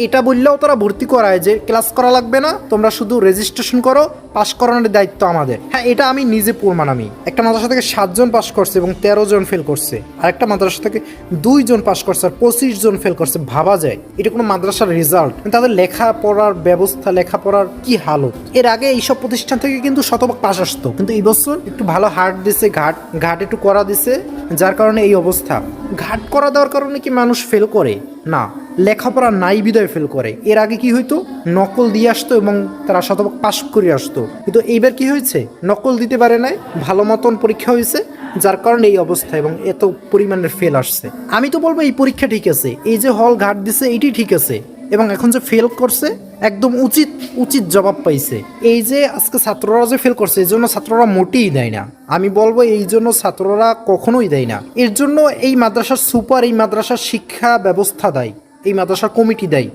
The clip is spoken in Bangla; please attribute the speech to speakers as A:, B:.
A: এটা বললেও তারা ভর্তি করায় যে ক্লাস করা লাগবে না, তোমরা শুধু রেজিস্ট্রেশন করো, পাশ করানোর দায়িত্ব আমাদের। হ্যাঁ, এটা আমি নিজে প্রমাণ। আমি একটা মাদ্রাসা থেকে 7 জন পাশ করছে এবং 13 জন ফেল করছে, আর একটা মাদ্রাসা থেকে 2 জন পাশ করছে আর 25 জন ফেল করছে। ভাবা যায় এটা কোনো মাদ্রাসার রেজাল্ট? তাদের লেখাপড়ার ব্যবস্থা, লেখাপড়ার কি হালত। এর আগে এইসব প্রতিষ্ঠান থেকে কিন্তু শতভাগ পাশ আসতো, কিন্তু এই বছর একটু ভালো হার্ট দিছে, ঘাট একটু করা দিছে, যার কারণে এই অবস্থা। ঘাট করা দেওয়ার কারণে কি মানুষ ফেল করে? না, লেখাপড়া নাই বিদায় ফেল করে। এর আগে কি হইতো, নকল দিয়ে আসতো এবং তারা শতভাগ পাশ করে আসতো, কিন্তু এইবার কি হয়েছে, নকল দিতে পারে নাই, ভালো মতন পরীক্ষা হয়েছে, যার কারণে এই অবস্থা এবং এত পরিমাণের ফেল আসছে। আমি তো বলবো এই পরীক্ষা ঠিক আছে, এই যে হল ঘাট দিছে এটি ঠিক আছে, এবং এখন যে ফেল করছে একদম উচিত জবাব পাইছে। এই যে আজকে ছাত্ররা যে ফেল করছে, এই জন্য ছাত্ররা মোটেই দেয় না। আমি বলবো এই জন্য ছাত্ররা কখনোই দেয় না। এর জন্য এই মাদ্রাসার সুপার, এই মাদ্রাসার শিক্ষা ব্যবস্থা দায়ী, এই মাদ্রাসার কমিটি দায়ী।